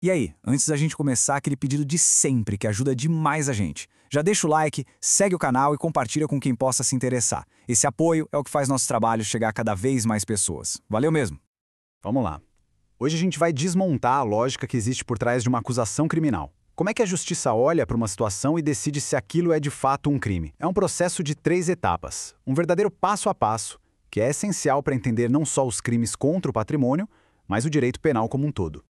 E aí, antes da gente começar, aquele pedido de sempre que ajuda demais a gente. Já deixa o like, segue o canal e compartilha com quem possa se interessar. Esse apoio é o que faz nosso trabalho chegar a cada vez mais pessoas. Valeu mesmo! Vamos lá. Hoje a gente vai desmontar a lógica que existe por trás de uma acusação criminal. Como é que a justiça olha para uma situação e decide se aquilo é de fato um crime? É um processo de 3 etapas, um verdadeiro passo a passo, que é essencial para entender não só os crimes contra o patrimônio, mas o direito penal como um todo.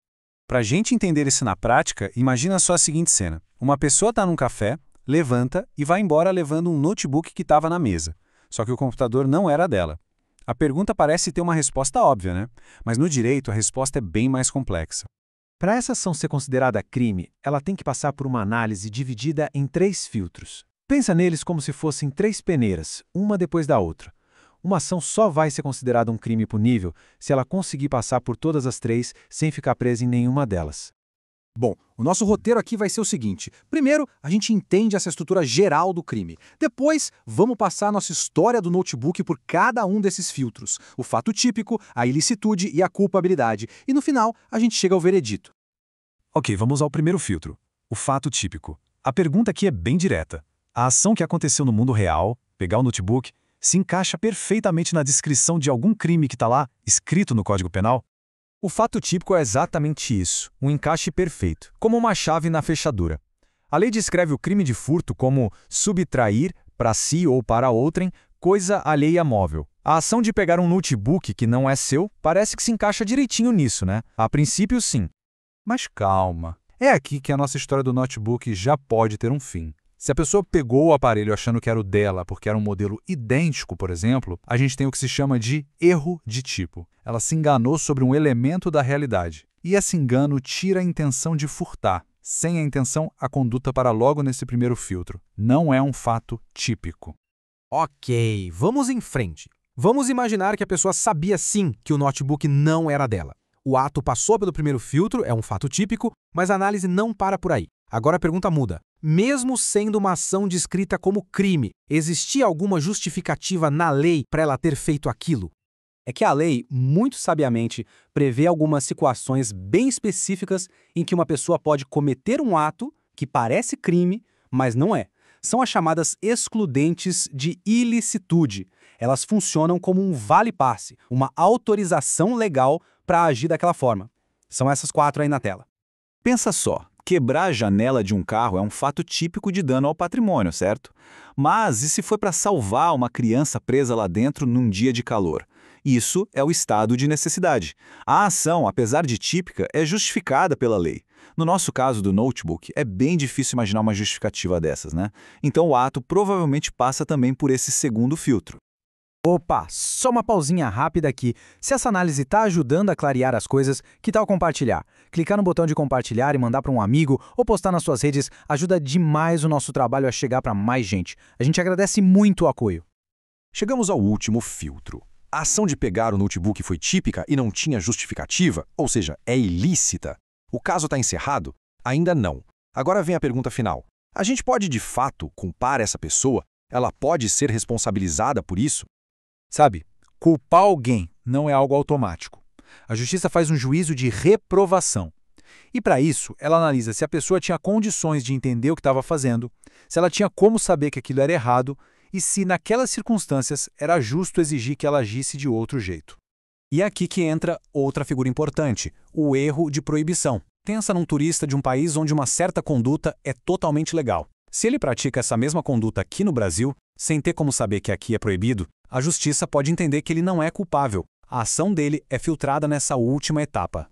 Para a gente entender isso na prática, imagina só a seguinte cena. Uma pessoa está num café, levanta e vai embora levando um notebook que estava na mesa. Só que o computador não era dela. A pergunta parece ter uma resposta óbvia, né? Mas no direito a resposta é bem mais complexa. Para essa ação ser considerada crime, ela tem que passar por uma análise dividida em 3 filtros. Pensa neles como se fossem 3 peneiras, uma depois da outra. Uma ação só vai ser considerada um crime punível se ela conseguir passar por todas as 3 sem ficar presa em nenhuma delas. Bom, o nosso roteiro aqui vai ser o seguinte. Primeiro, a gente entende essa estrutura geral do crime. Depois, vamos passar a nossa história do notebook por cada um desses filtros. O fato típico, a ilicitude e a culpabilidade. E no final, a gente chega ao veredito. Ok, vamos ao primeiro filtro, o fato típico. A pergunta aqui é bem direta. A ação que aconteceu no mundo real, pegar o notebook, se encaixa perfeitamente na descrição de algum crime que está lá, escrito no Código Penal? O fato típico é exatamente isso, um encaixe perfeito, como uma chave na fechadura. A lei descreve o crime de furto como subtrair, para si ou para outrem, coisa alheia móvel. A ação de pegar um notebook que não é seu parece que se encaixa direitinho nisso, né? A princípio, sim. Mas calma, é aqui que a nossa história do notebook já pode ter um fim. Se a pessoa pegou o aparelho achando que era o dela porque era um modelo idêntico, por exemplo, a gente tem o que se chama de erro de tipo. Ela se enganou sobre um elemento da realidade. E esse engano tira a intenção de furtar. Sem a intenção, a conduta para logo nesse primeiro filtro. Não é um fato típico. Ok, vamos em frente. Vamos imaginar que a pessoa sabia sim que o notebook não era dela. O ato passou pelo primeiro filtro, é um fato típico, mas a análise não para por aí. Agora a pergunta muda. Mesmo sendo uma ação descrita como crime, existia alguma justificativa na lei para ela ter feito aquilo? É que a lei, muito sabiamente, prevê algumas situações bem específicas em que uma pessoa pode cometer um ato que parece crime, mas não é. São as chamadas excludentes de ilicitude. Elas funcionam como um vale-passe, uma autorização legal para agir daquela forma. São essas 4 aí na tela. Pensa só, quebrar a janela de um carro é um fato típico de dano ao patrimônio, certo? Mas e se foi para salvar uma criança presa lá dentro num dia de calor? Isso é o estado de necessidade. A ação, apesar de típica, é justificada pela lei. No nosso caso do notebook, é bem difícil imaginar uma justificativa dessas, né? Então o ato provavelmente passa também por esse segundo filtro. Opa, só uma pausinha rápida aqui. Se essa análise está ajudando a clarear as coisas, que tal compartilhar? Clicar no botão de compartilhar e mandar para um amigo ou postar nas suas redes ajuda demais o nosso trabalho a chegar para mais gente. A gente agradece muito o apoio. Chegamos ao último filtro. A ação de pegar o notebook foi típica e não tinha justificativa, ou seja, é ilícita. O caso está encerrado? Ainda não. Agora vem a pergunta final. A gente pode, de fato, culpar essa pessoa? Ela pode ser responsabilizada por isso? Sabe, culpar alguém não é algo automático. A justiça faz um juízo de reprovação. E para isso, ela analisa se a pessoa tinha condições de entender o que estava fazendo, se ela tinha como saber que aquilo era errado e se, naquelas circunstâncias, era justo exigir que ela agisse de outro jeito. E é aqui que entra outra figura importante, o erro de proibição. Pensa num turista de um país onde uma certa conduta é totalmente legal. Se ele pratica essa mesma conduta aqui no Brasil, sem ter como saber que aqui é proibido, a justiça pode entender que ele não é culpável. A ação dele é filtrada nessa última etapa.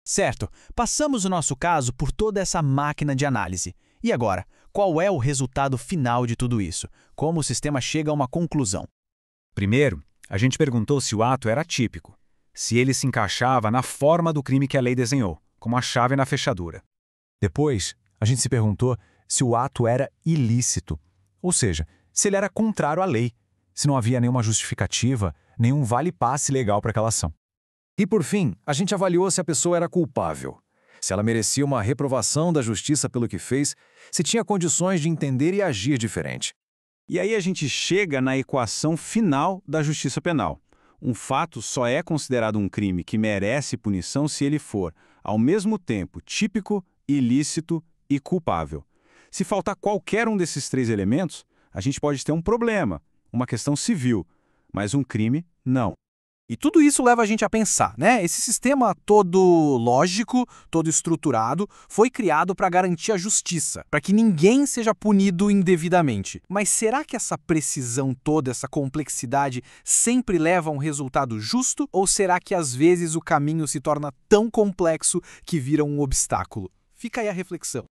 Certo, passamos o nosso caso por toda essa máquina de análise. E agora, qual é o resultado final de tudo isso? Como o sistema chega a uma conclusão? Primeiro, a gente perguntou se o ato era típico, se ele se encaixava na forma do crime que a lei desenhou, como a chave na fechadura. Depois, a gente se perguntou se o ato era ilícito, ou seja, se ele era contrário à lei, se não havia nenhuma justificativa, nenhum vale-passe legal para aquela ação. E por fim, a gente avaliou se a pessoa era culpável, se ela merecia uma reprovação da justiça pelo que fez, se tinha condições de entender e agir diferente. E aí a gente chega na equação final da justiça penal. Um fato só é considerado um crime que merece punição se ele for ao mesmo tempo típico, ilícito e culpável. Se faltar qualquer um desses 3 elementos, a gente pode ter um problema, uma questão civil, mas um crime, não. E tudo isso leva a gente a pensar, né? Esse sistema todo lógico, todo estruturado, foi criado para garantir a justiça, para que ninguém seja punido indevidamente. Mas será que essa precisão toda, essa complexidade, sempre leva a um resultado justo? Ou será que às vezes o caminho se torna tão complexo que vira um obstáculo? Fica aí a reflexão.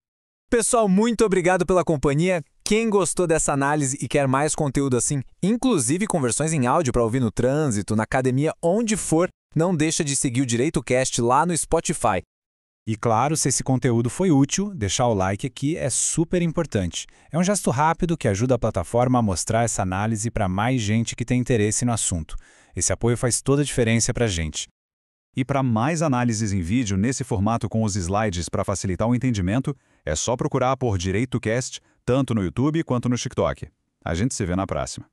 Pessoal, muito obrigado pela companhia. Quem gostou dessa análise e quer mais conteúdo assim, inclusive com versões em áudio para ouvir no trânsito, na academia, onde for, não deixa de seguir o DireitoCast lá no Spotify. E claro, se esse conteúdo foi útil, deixar o like aqui é super importante. É um gesto rápido que ajuda a plataforma a mostrar essa análise para mais gente que tem interesse no assunto. Esse apoio faz toda a diferença para a gente. E para mais análises em vídeo nesse formato com os slides para facilitar o entendimento, é só procurar por DireitoCast, tanto no YouTube quanto no TikTok. A gente se vê na próxima.